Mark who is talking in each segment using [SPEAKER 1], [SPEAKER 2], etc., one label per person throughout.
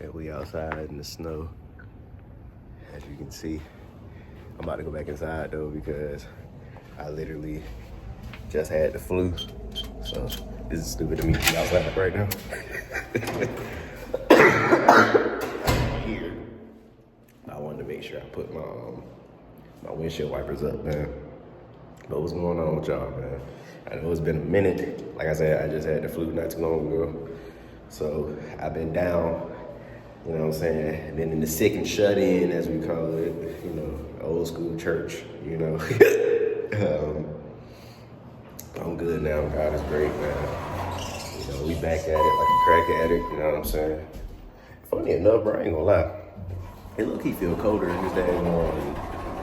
[SPEAKER 1] And we outside in the snow. As you can see, I'm about to go back inside though because I literally just had the flu. So this is stupid to me to be outside right now. Here, I wanted to make sure I put my windshield wipers up, man. But what's going on with y'all, man? I know it's been a minute. Like I said, I just had the flu not too long ago. So I've been down, you know what I'm saying? Been in the sick and shut in, as we call it, you know, old school church, you know. I'm good now. God is great, man. You know, we back at it like a crack addict, you know what I'm saying? Funny enough, bro, I ain't gonna lie. It low-key feel colder in this damn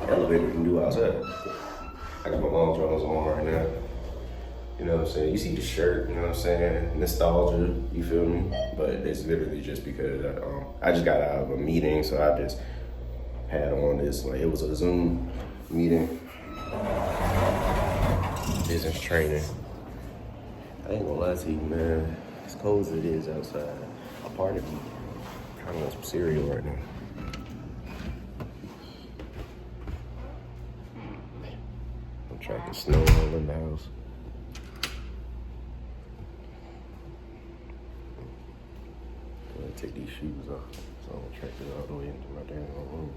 [SPEAKER 1] elevator than do outside. I got my mom's runners on right now. You know what I'm saying? You see the shirt, you know what I'm saying? Nostalgia, you feel me? But it's literally just because I just got out of a meeting, so I just had on this, like, it was a Zoom meeting. Business training. I ain't gonna lie to you, man. As cold as it is outside, a part of me kind of want some cereal right now. I'm tracking snow all in the house. I'm gonna take these shoes off, so I'm gonna track it all the way into my damn room.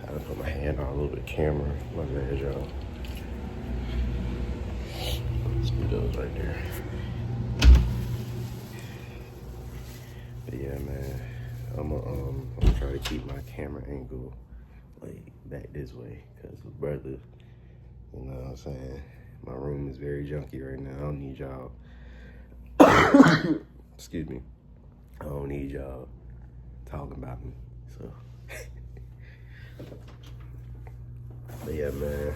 [SPEAKER 1] I done put my hand all over the camera. My bad, y'all. Let's do those right there. But yeah, man, I'm gonna try to keep my camera angle like back this way, cause brother, you know what I'm saying? My room is very junky right now. I don't need y'all. Excuse me. I don't need y'all talking about me. So, but yeah, man,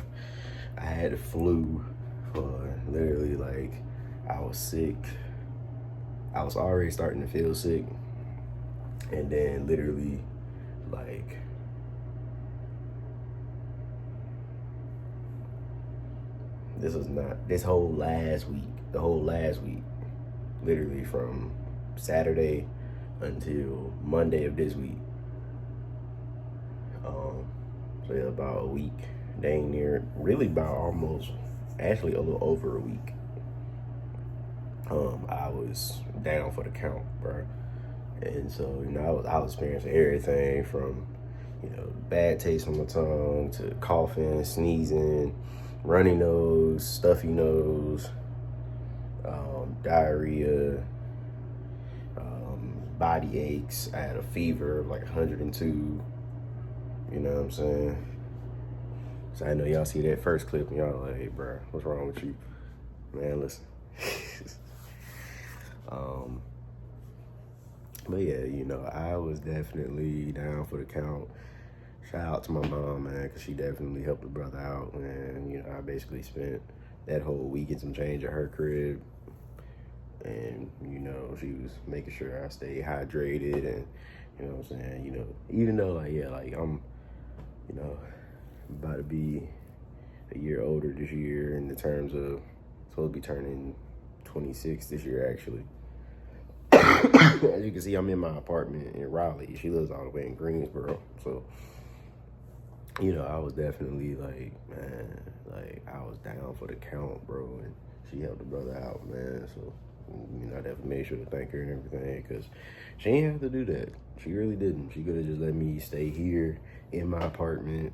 [SPEAKER 1] I had the flu for literally like, I was sick. I was already starting to feel sick. And then literally like, this whole last week, literally from Saturday until Monday of this week. So yeah, about a week, dang near, really about almost, actually a little over a week. I was down for the count, bro. And so, you know, I was experiencing everything from, you know, bad taste on my tongue to coughing, sneezing, runny nose, stuffy nose, diarrhea, body aches. I had a fever of like 102. You know what I'm saying? So I know y'all see that first clip and y'all like, hey, bro, what's wrong with you? Man, listen. But yeah, you know, I was definitely down for the count. Shout out to my mom, man, because she definitely helped the brother out. And, you know, I basically spent that whole week and some change at her crib. And, you know, she was making sure I stayed hydrated and, you know what I'm saying, you know, even though, like, yeah, like, I'm, you know, about to be a year older this year in the terms of, supposed to be turning 26 this year, actually. As you can see, I'm in my apartment in Raleigh. She lives all the way in Greensboro. So, you know, I was definitely like, man, like, I was down for the count, bro. And she helped the brother out, man. So, you know, I definitely made sure to thank her and everything, because she didn't have to do that. She really didn't. She could have just let me stay here in my apartment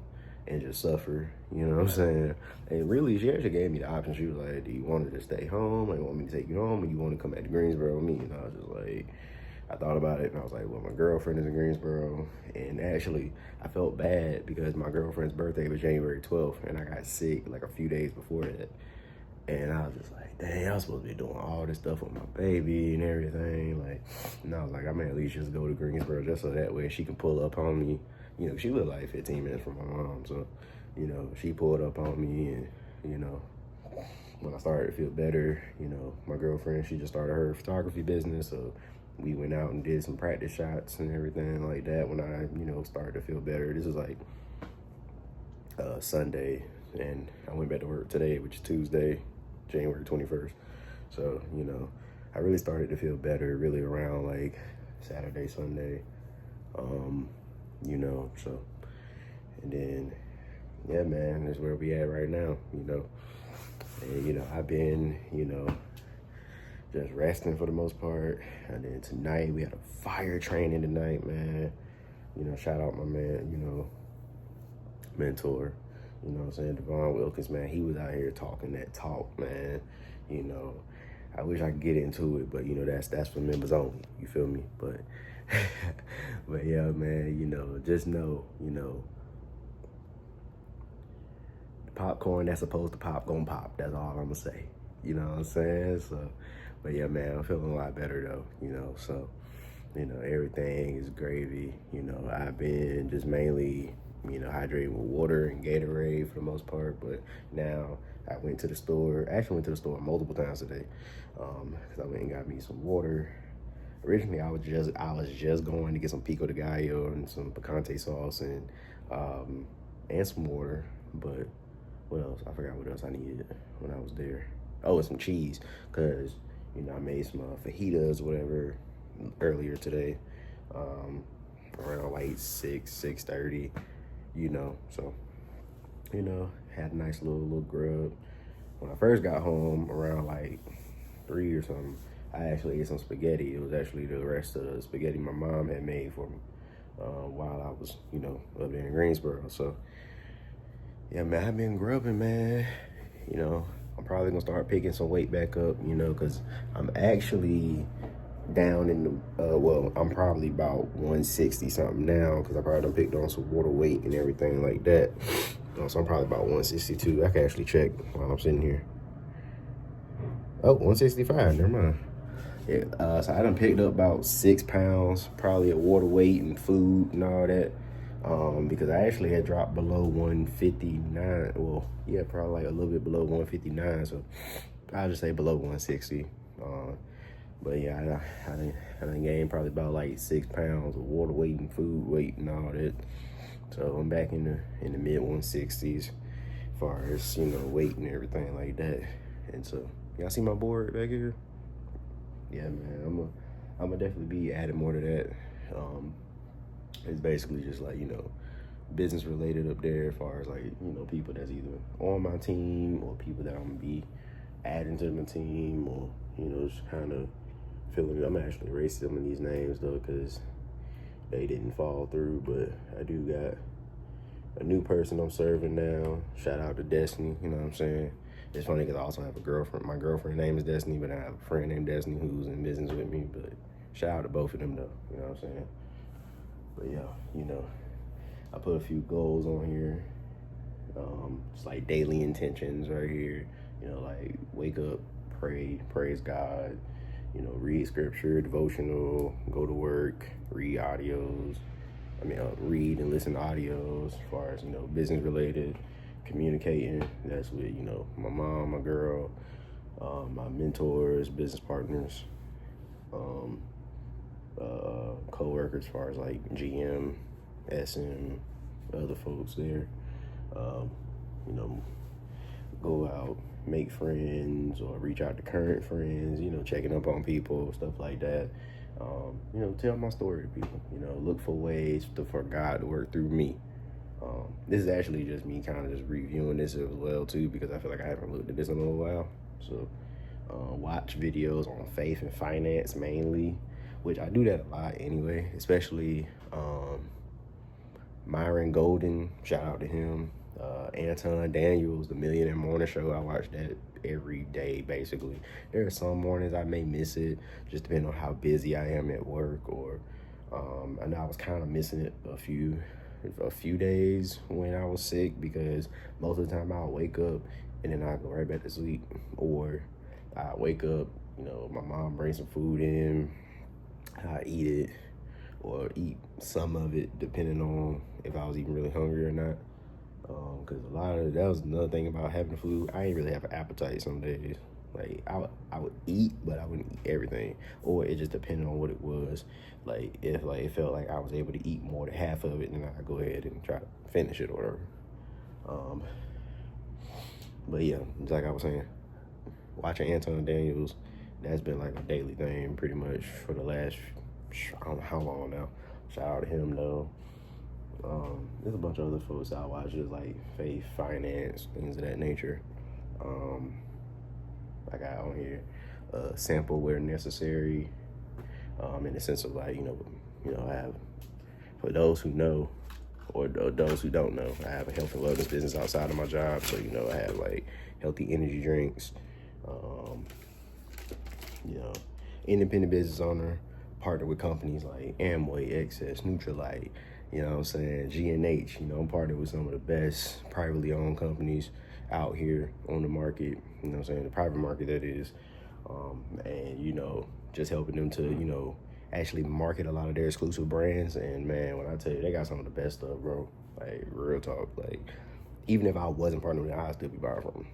[SPEAKER 1] and just suffer, you know what I'm saying? And really, she actually gave me the option. She was like, do you want to just stay home? Like, want me to take you home? Or you want to come back to Greensboro with me? And I was just like, I thought about it, and I was like, well, my girlfriend is in Greensboro. And actually, I felt bad because my girlfriend's birthday was January 12th, and I got sick like a few days before that. And I was just like, dang, I was supposed to be doing all this stuff with my baby and everything. Like, and I was like, I may at least just go to Greensboro just so that way she can pull up on me. You know, she lived like 15 minutes from my mom. So, you know, she pulled up on me, and, you know, when I started to feel better, you know, my girlfriend, she just started her photography business. So we went out and did some practice shots and everything like that when I, you know, started to feel better. This was like Sunday, and I went back to work today, which is Tuesday, January 21st. So, you know, I really started to feel better really around like Saturday, Sunday. You know, so, and then, yeah, man, that's where we at right now, you know. And, you know, I've been, you know, just resting for the most part. And then tonight, we had a fire training tonight, man. You know, shout out my man, you know, mentor, you know what I'm saying, Devon Wilkins, man. He was out here talking that talk, man. You know, I wish I could get into it, but, you know, that's for members only, you feel me? But, but yeah, man, you know, just know, you know, the popcorn that's supposed to pop, gonna pop. That's all I'm gonna say. You know what I'm saying? So, but yeah, man, I'm feeling a lot better though, you know, so, you know, everything is gravy. You know, I've been just mainly, you know, hydrating with water and Gatorade for the most part, but now I went to the store, actually went to the store multiple times today, because I went and got me some water. Originally, I was just going to get some pico de gallo and some picante sauce and some water. But what else? I forgot what else I needed when I was there. Oh, and some cheese, cause you know I made some fajitas, whatever, earlier today, around like 6:30. You know, so you know had a nice little grub. When I first got home around like 3 or something, I actually ate some spaghetti. It was actually the rest of the spaghetti my mom had made for me while I was, you know, up there in Greensboro. So, yeah, man, I've been grubbing, man. You know, I'm probably going to start picking some weight back up, you know, because I'm actually down in the, well, I'm probably about 160 something now because I probably done picked on some water weight and everything like that. So I'm probably about 162. I can actually check while I'm sitting here. Oh, 165, never mind. Yeah, so I done picked up about 6 pounds, probably at water weight and food and all that. Because I actually had dropped below 159. Well, yeah, probably like a little bit below 159. So I'll just say below 160. But yeah, I done gained probably about like 6 pounds of water weight and food weight and all that. So I'm back in the mid 160s, as far as, you know, weight and everything like that. And so y'all see my board back here? Yeah, man, I'm gonna definitely be adding more to that. It's basically just like, you know, business related up there, as far as like, you know, people that's either on my team or people that I'm gonna be adding to my team, or, you know, just kind of feeling. I'm actually erasing some of these names though, because they didn't fall through, but I do got a new person I'm serving now. Shout out to Destiny, you know what I'm saying? It's funny because I also have a girlfriend. My girlfriend's name is Destiny, but I have a friend named Destiny who's in business with me. But shout out to both of them though, you know what I'm saying? But yeah, you know, I put a few goals on here. Just like daily intentions right here. You know, like wake up, pray, praise God, you know, read scripture, devotional, go to work, read audios. Read and listen to audios, as far as, you know, business related, communicating. That's with, you know, my mom, my girl, my mentors, business partners, co-workers, as far as like GM, SM, other folks there. You know, go out, make friends, or reach out to current friends, you know, checking up on people, stuff like that. You know, tell my story to people, you know, look for ways for God to work through me. This is actually just me kind of just reviewing this as well too, because I feel like I haven't looked at this in a little while. So watch videos on faith and finance mainly, which I do that a lot anyway, especially Myron Golden, shout out to him. Anton Daniels, the Millionaire Morning Show, I watch that every day basically. There are some mornings I may miss it, just depending on how busy I am at work, or I know I was kind of missing it a few days when I was sick, because most of the time I'll wake up and then I go right back to sleep, or I wake up, you know, my mom brings some food in, I eat it, or eat some of it depending on if I was even really hungry or not. Because that was another thing about having the flu. I didn't really have an appetite some days. Like I would eat, but I wouldn't eat everything, or it just depended on what it was. Like if like it felt like I was able to eat more than half of it, then I'd go ahead and try to finish it or whatever. But yeah, just like I was saying, watching Anton Daniels, that's been like a daily thing pretty much for the last, I don't know how long now. Shout out to him though. There's a bunch of other folks I watch, just like faith, finance, things of that nature. I got on here sample where necessary, in the sense of like, I have, for those who know, or those who don't know, I have a health and wellness business outside of my job. So, I have like healthy energy drinks, independent business owner, partner with companies like Amway, Excess, Nutrilite, G&H. I'm partnered with some of the best privately owned companies out here on the market, the private market that is, and, just helping them to, actually market a lot of their exclusive brands. And man, when I tell you, they got some of the best stuff, bro, like real talk, like even if I wasn't partnered with them, I'd still be buying from them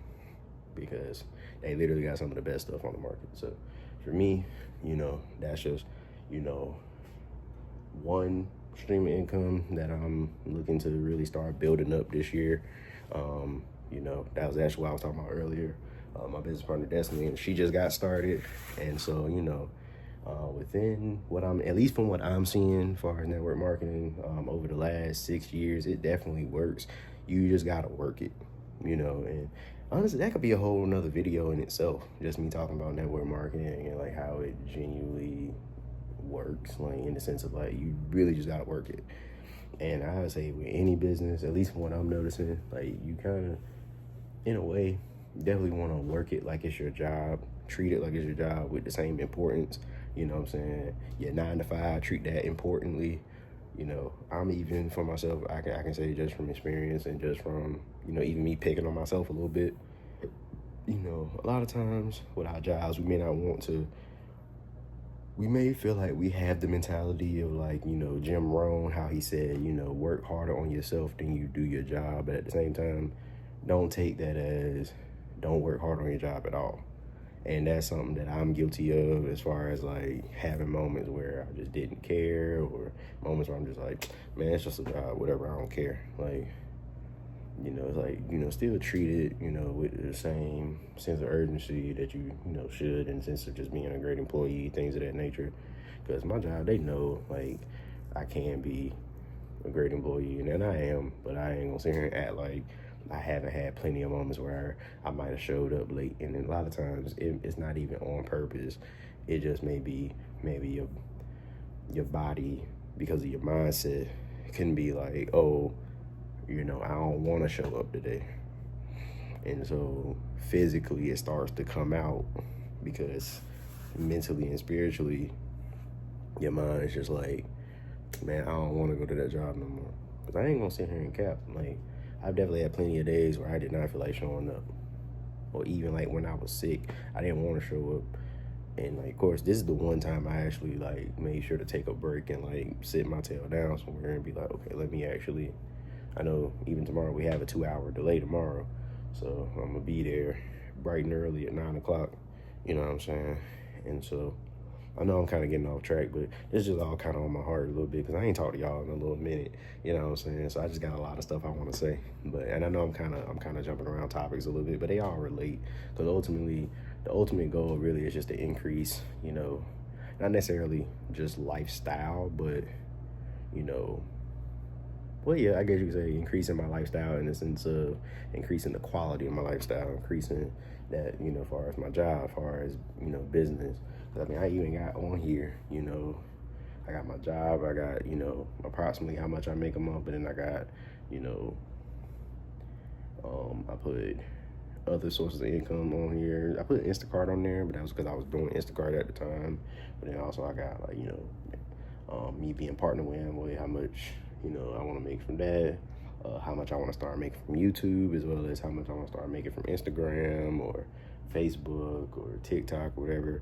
[SPEAKER 1] because they literally got some of the best stuff on the market. So for me, that's just, one stream of income that I'm looking to really start building up this year. That was actually what I was talking about earlier. My business partner Destiny, and she just got started. And so, within what at least from what I'm seeing as far as network marketing, over the last 6 years, it definitely works. You just gotta work it, and honestly, that could be a whole nother video in itself. Just me talking about network marketing and like how it genuinely works, like in the sense of like, you really just gotta work it. And I would say with any business, at least from what I'm noticing, like you kind of, in a way, definitely want to work it like it's your job. Treat it like it's your job with the same importance. You know what I'm saying? Your 9 to 5, treat that importantly. I'm even for myself, I can say just from experience and just from, even me picking on myself a little bit. A lot of times with our jobs, we may feel like we have the mentality of like, Jim Rohn, how he said, work harder on yourself than you do your job. But at the same time, don't take that as don't work hard on your job at all. And that's something that I'm guilty of, as far as like having moments where I just didn't care, or moments where I'm just like, man, it's just a job, whatever, I don't care. Like, it's like, still treat it, with the same sense of urgency that you, should, in the sense of just being a great employee, things of that nature. Because my job, they know, like, I can be a great employee, and I am, but I ain't gonna sit here and act like I haven't had plenty of moments where I might have showed up late. And then a lot of times it's not even on purpose. It just maybe your body, because of your mindset, can be like, oh, I don't want to show up today. And so physically it starts to come out, because mentally and spiritually your mind is just like, man, I don't want to go to that job no more. Because I ain't gonna sit here and cap. Like, I've definitely had plenty of days where I did not feel like showing up. Or even like when I was sick, I didn't want to show up. And like, of course, this is the one time I actually like made sure to take a break and like sit my tail down somewhere and be like, okay, let me actually, I know even tomorrow we have a 2-hour delay tomorrow. So I'm gonna be there bright and early at 9 o'clock. You know what I'm saying? And so I know I'm kind of getting off track, but it's just all kind of on my heart a little bit, because I ain't talked to y'all in a little minute, you know what I'm saying? So I just got a lot of stuff I want to say, and I know I'm kind of jumping around topics a little bit, but they all relate, because ultimately the ultimate goal really is just to increase, not necessarily just lifestyle, but well, yeah, I guess you could say increasing my lifestyle in the sense of increasing the quality of my lifestyle, increasing that, as far as my job, as far as, business. I mean, I even got on here, I got my job, I got, approximately how much I make a month, but then I got, I put other sources of income on here. I put Instacart on there, but that was because I was doing Instacart at the time. But then also I got like, me being partnered with Amway, how much, I want to make from that, how much I want to start making from YouTube, as well as how much I want to start making from Instagram or Facebook or TikTok, whatever.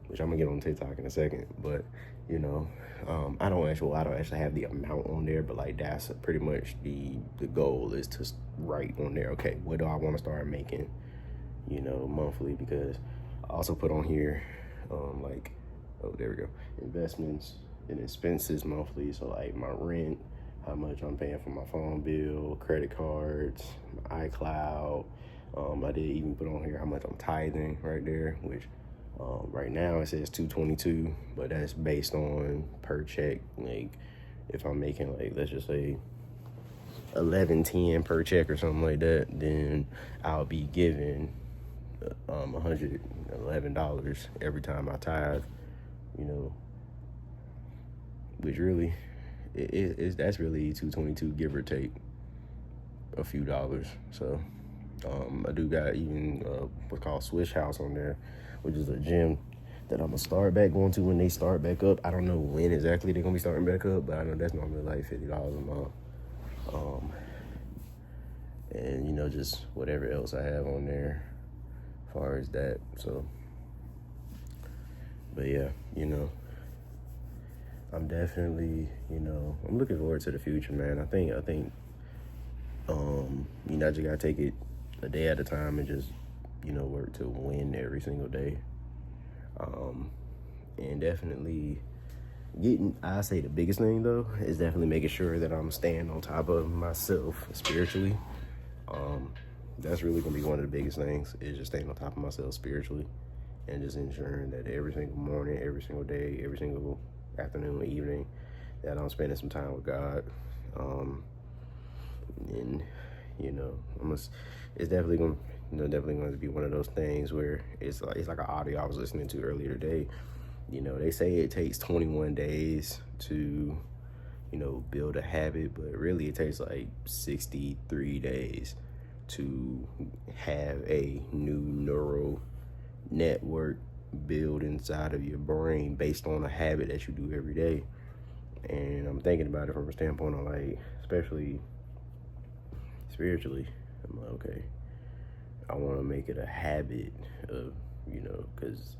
[SPEAKER 1] Which I'm gonna get on TikTok in a second, but I don't actually have the amount on there, but like that's pretty much the goal, is to write on there, okay, what do I want to start making, monthly, because I also put on here, like, oh, there we go, investments and expenses monthly. So like my rent, how much I'm paying for my phone bill, credit cards, my iCloud, I did even put on here how much I'm tithing right there, which right now it says 222, but that's based on per check. Like if I'm making like, let's just say 1110 per check or something like that, then I'll be giving $111 every time I tithe, you know, which really that's really 222, give or take a few dollars. So I do got even what's called Swish House on there, which is a gym that I'm gonna start back going to when they start back up. I don't know when exactly they're gonna be starting back up, but I know that's normally like $50 a month. And you know, just whatever else I have on there as far as that. So but yeah, you know, I'm definitely, you know, I'm looking forward to the future, man. I think you know, I just gotta take it a day at a time and just, you know, work to win every single day. And definitely I say the biggest thing though is definitely making sure that I'm staying on top of myself spiritually. That's really gonna be one of the biggest things, is just staying on top of myself spiritually, and just ensuring that every single morning, every single day, every single afternoon, evening, that I'm spending some time with God. And you know, it's definitely going, you know, definitely going to be one of those things where it's like an audio I was listening to earlier today. You know, they say it takes 21 days to, you know, build a habit, but really it takes like 63 days to have a new neural network build inside of your brain based on a habit that you do every day. And I'm thinking about it from a standpoint of like, especially spiritually, I'm like, okay, I want to make it a habit of, you know, because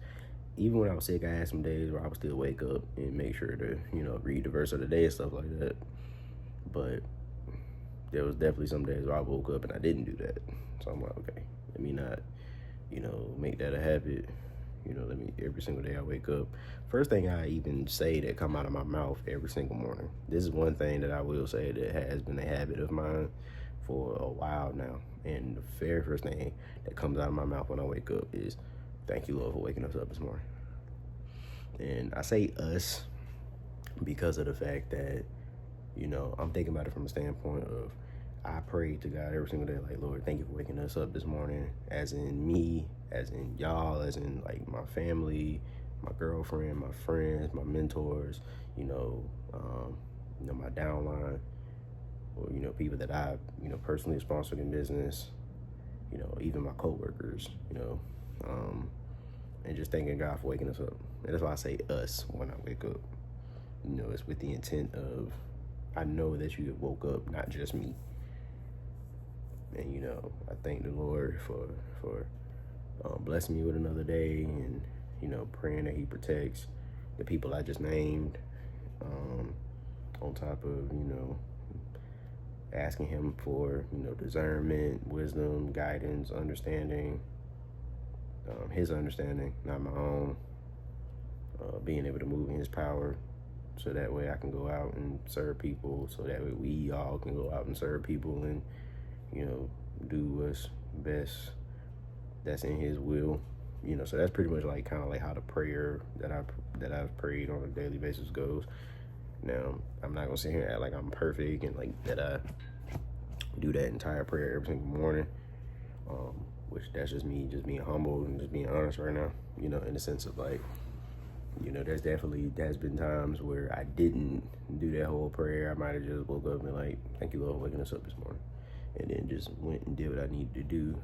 [SPEAKER 1] even when I was sick, I had some days where I would still wake up and make sure to, you know, read the verse of the day and stuff like that. But there was definitely some days where I woke up and I didn't do that. So I'm like, okay, let me not, you know, make that a habit. You know, let me, every single day I wake up, first thing I even say that come out of my mouth every single morning. This is one thing that I will say that has been a habit of mine for a while now. And the very first thing that comes out of my mouth when I wake up is, thank you, Lord, for waking us up this morning. And I say us because of the fact that, you know, I'm thinking about it from a standpoint of, I pray to God every single day, like, Lord, thank you for waking us up this morning, as in me, as in y'all, as in like my family, my girlfriend, my friends, my mentors, you know, my downline, or, you know, people that I, you know, personally sponsored in business, you know, even my coworkers, you know, and just thanking God for waking us up. And that's why I say us when I wake up. You know, it's with the intent of, I know that you woke up, not just me. And, you know, I thank the Lord for blessing me with another day, and, you know, praying that he protects the people I just named, on top of, you know, asking him for, you know, discernment, wisdom, guidance, understanding, his understanding, not my own, being able to move in his power, so that way I can go out and serve people, so that way we all can go out and serve people and, you know, do what's best that's in his will. You know, so that's pretty much like kind of like how the prayer that I've prayed on a daily basis goes. Now, I'm not gonna sit here and act like I'm perfect and like that I do that entire prayer every single morning, which that's just me just being humble and just being honest right now, you know, in the sense of like, you know, there's been times where I didn't do that whole prayer. I might have just woke up and like, thank you, Lord, for waking us up this morning, and then just went and did what I needed to do.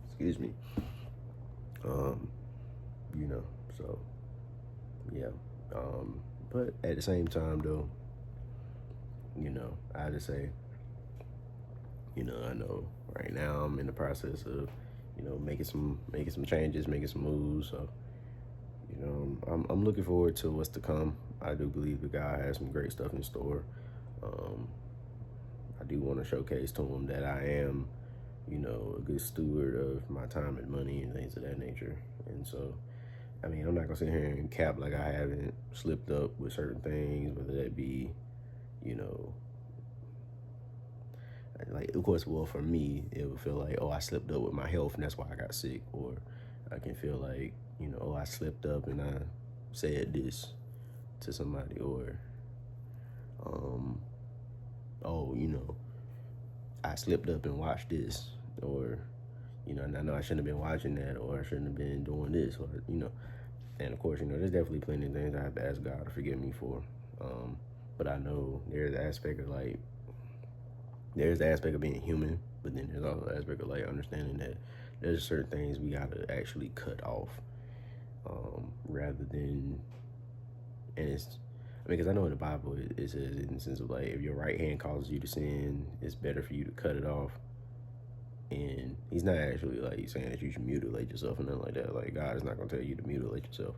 [SPEAKER 1] Excuse me. You know, so yeah. But at the same time though, you know, I just say, you know, I know right now I'm in the process of, you know, making some changes, making some moves. So, you know, I'm looking forward to what's to come. I do believe that God has some great stuff in store. I do want to showcase to him that I am, you know, a good steward of my time and money and things of that nature. And so, I mean, I'm not gonna sit here and cap like I haven't slipped up with certain things, whether that be, you know, like, of course, well, for me, it would feel like, oh, I slipped up with my health and that's why I got sick. Or I can feel like, oh, I slipped up and I said this to somebody. Or, oh, I slipped up and watched this. Or, and I know I shouldn't have been watching that, or I shouldn't have been doing this, or, And of course, there's definitely plenty of things I have to ask God to forgive me for. But I know there's the aspect of being human, but then there's also the aspect of understanding that there's certain things we gotta actually cut off, rather than, and because I know in the Bible it says in the sense of if your right hand causes you to sin, it's better for you to cut it off. And he's not actually saying that you should mutilate yourself or nothing like that. God is not gonna tell you to mutilate yourself.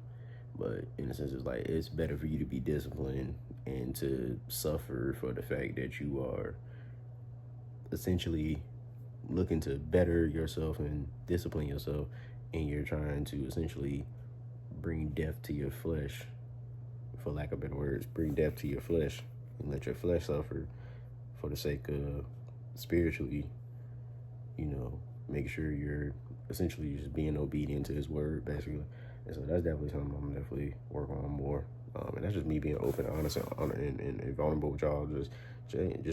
[SPEAKER 1] But in a sense, it's better for you to be disciplined and to suffer for the fact that you are essentially looking to better yourself and discipline yourself, and you're trying to essentially bring death to your flesh, for lack of better words, bring death to your flesh and let your flesh suffer for the sake of spiritually, make sure you're essentially just being obedient to his word, basically. And so that's definitely something I'm definitely working on more. And that's just me being open, honest, and vulnerable with y'all. Just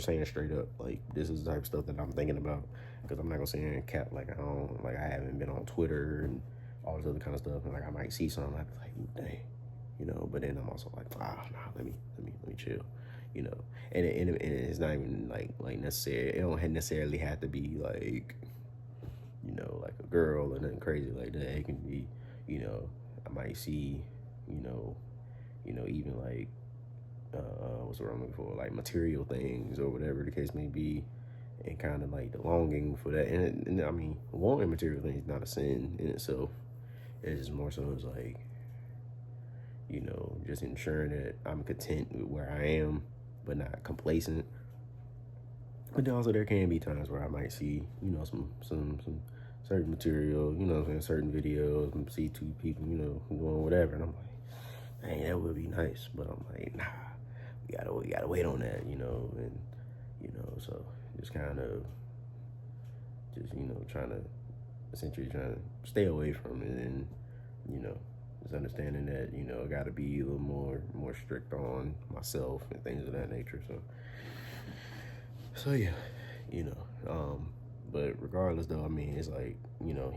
[SPEAKER 1] saying straight up, this is the type of stuff that I'm thinking about. Because I'm not gonna sit here and cap I haven't been on Twitter and all this other kind of stuff. And I might see something, I'd be dang, But then I'm also let me chill, And it's not even necessary. It don't necessarily have to be a girl or nothing crazy like that. It can be, I might see, even what's the word I'm looking for? Material things or whatever the case may be, and kind of the longing for that. And I mean, wanting material things is not a sin in itself. It's just more so as just ensuring that I'm content with where I am, but not complacent. But then also there can be times where I might see, some certain material, certain videos, and see two people, doing whatever, and I'm dang, that would be nice. But I'm nah, we gotta wait on that, and so just kind of essentially trying to stay away from it, and just understanding that I got to be a little more strict on myself and things of that nature. So yeah, but regardless though, I mean, it's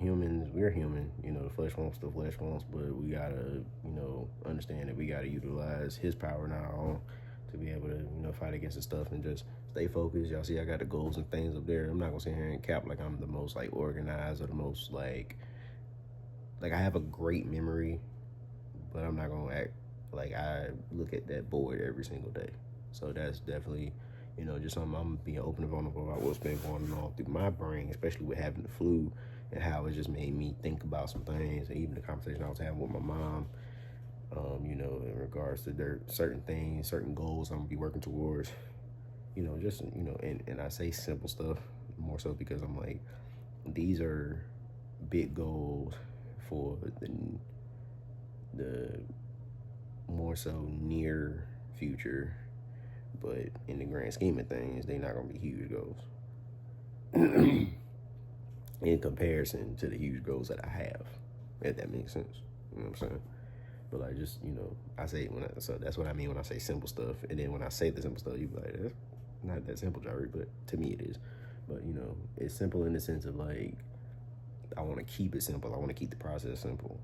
[SPEAKER 1] humans, we're human, the flesh wants, but we gotta, understand that we gotta utilize his power now to be able to, fight against the stuff and just stay focused. Y'all see I got the goals and things up there. I'm not gonna sit here and cap I'm the most organized or the most I have a great memory, but I'm not gonna act I look at that board every single day. So that's definitely, just something I'm being open and vulnerable about what's been going on through my brain, especially with having the flu and how it just made me think about some things. And even the conversation I was having with my mom, in regards to certain things, certain goals I'm gonna be working towards, and I say simple stuff more so because I'm these are big goals for the more so near future, but in the grand scheme of things, they're not gonna be huge goals in comparison to the huge goals that I have, if that makes sense. You know what I'm saying? But just, I say so that's what I mean when I say simple stuff. And then when I say the simple stuff, you be like, that's not that simple, Jari, but to me it is. But it's simple in the sense of I want to keep it simple. I want to keep the process simple.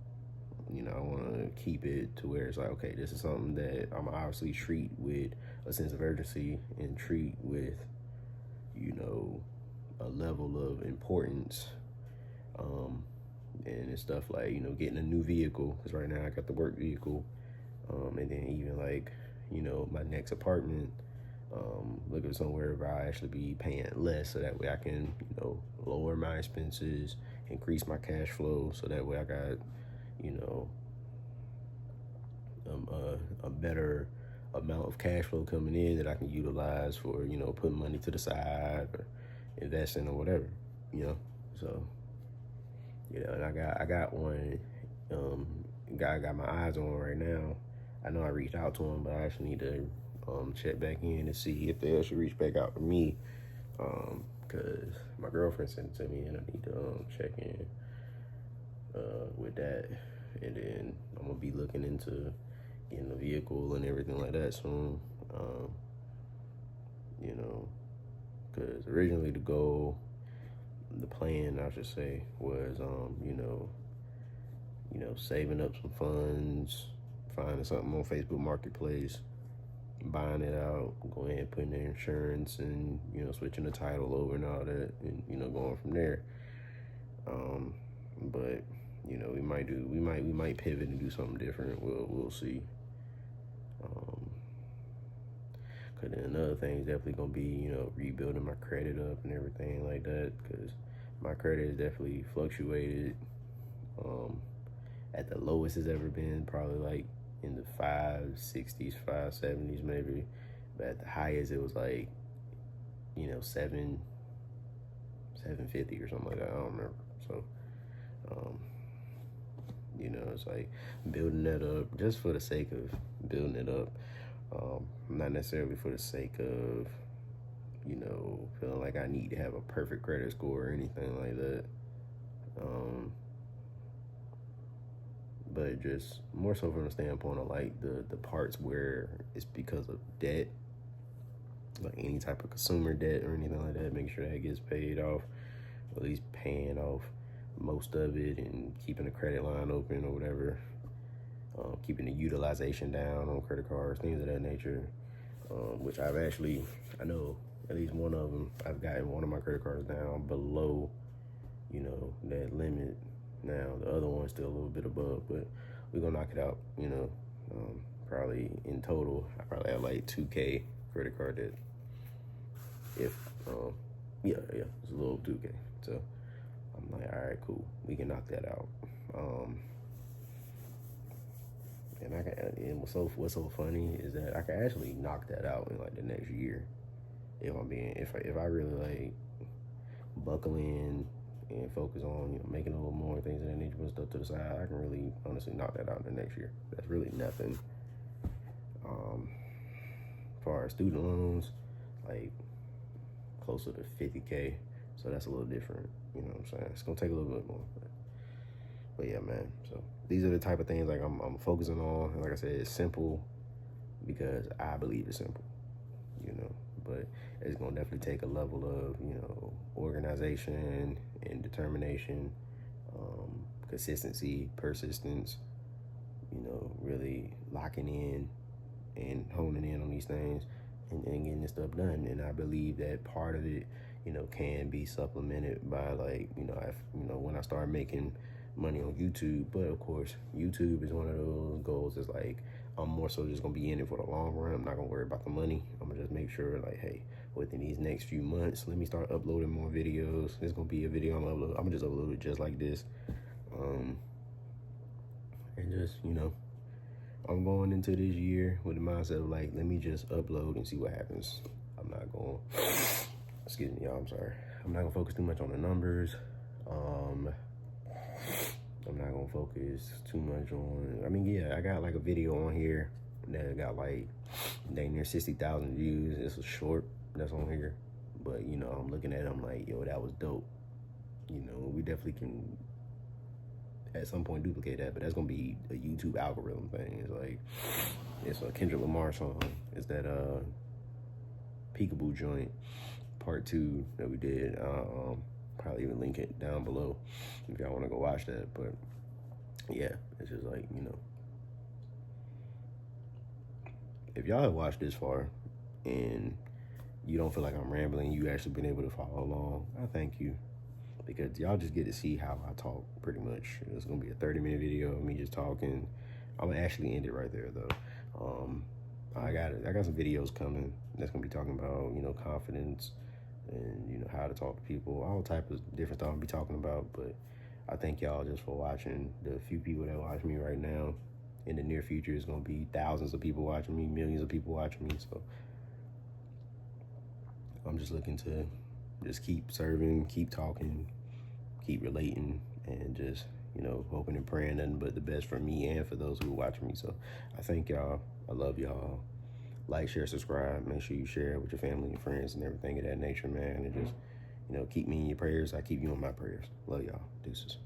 [SPEAKER 1] I want to keep it to where it's okay, this is something that I'm obviously treat with a sense of urgency and treat with, a level of importance. And it's stuff getting a new vehicle, because right now I got the work vehicle. And then even my next apartment, looking somewhere where I actually be paying less, so that way I can, lower my expenses, increase my cash flow, so that way I got, a better amount of cash flow coming in that I can utilize for, putting money to the side or investing or whatever, So, and I got one guy I got my eyes on right now. I know I reached out to him, but I actually need to check back in and see if they should reach back out to me. because my girlfriend sent it to me, and I need to check in with that. And then I'm gonna be looking into getting a vehicle and everything like that soon. You know, because originally the plan, I should say, was saving up some funds, finding something on Facebook Marketplace, buying it out, going ahead and putting the insurance and, switching the title over and all that, and, going from there. But, we might pivot and do something different. We'll see. Cause then another thing is definitely gonna be, rebuilding my credit up and everything like that, cause my credit has definitely fluctuated, at the lowest it's ever been, probably like in the 560s, 570s maybe. But at the highest it was like, 750 or something like that. I don't remember. So, it's like building that up just for the sake of building it up. Not necessarily for the sake of, feeling like I need to have a perfect credit score or anything like that. But just more so from the standpoint of like the parts where it's because of debt, like any type of consumer debt or anything like that, make sure that gets paid off, or at least paying off most of it, and keeping the credit line open or whatever, keeping the utilization down on credit cards, things of that nature, which I know at least one of them, I've gotten one of my credit cards down below, that limit. Now the other one's still a little bit above, but we're gonna knock it out. Probably in total, I probably have like 2K credit card debt. If it's a little 2K. So I'm like, all right, cool, we can knock that out. And what's so funny is that I can actually knock that out in like the next year if I really like buckle in and focus on making a little more things of that nature, put stuff to the side. I can really honestly knock that out in the next year. That's really nothing. As far as student loans, like closer to 50K, so that's a little different. You know what I'm saying? It's gonna take a little bit more, but yeah, man. So these are the type of things like I'm focusing on. And like I said, it's simple because I believe it's simple, but it's gonna definitely take a level of, organization and determination, consistency, persistence, really locking in and honing in on these things and getting this stuff done. And I believe that part of it, can be supplemented by like, when I start making money on YouTube. But of course, YouTube is one of those goals that's like, I'm more so just gonna be in it for the long run. I'm not gonna worry about the money. I'm gonna just make sure like, hey, within these next few months, let me start uploading more videos. There's gonna be a video I'm gonna upload. I'm gonna just upload it just like this. And just, I'm going into this year with the mindset of like, let me just upload and see what happens. I'm not going, excuse me, y'all, I'm sorry. I'm not gonna focus too much on the numbers. I'm not gonna focus too much on, I got like a video on here that got like dang near 60,000 views. It's a short that's on here, but I'm looking at it, I'm like, yo, that was dope. We definitely can at some point duplicate that, but that's gonna be a YouTube algorithm thing. It's like, it's a Kendrick Lamar song. It's that Peekaboo joint part 2 that we did. Probably even link it down below if y'all want to go watch that. But yeah, it's just like, if y'all have watched this far and you don't feel like I'm rambling, you actually been able to follow along, I thank you, because y'all just get to see how I talk pretty much. It's gonna be a 30-minute video of me just talking. I'm gonna actually end it right there though. I got some videos coming that's gonna be talking about, confidence and, how to talk to people, all type of different stuff I'll be talking about. But I thank y'all just for watching. The few people that watch me right now, in the near future, it's gonna be thousands of people watching me, millions of people watching me. So I'm just looking to just keep serving, keep talking, keep relating, and just, hoping and praying nothing but the best for me and for those who watch me. So I thank y'all. I love y'all. Like, share, subscribe. Make sure you share it with your family and friends and everything of that nature, man. And just, keep me in your prayers. I keep you in my prayers. Love y'all. Deuces.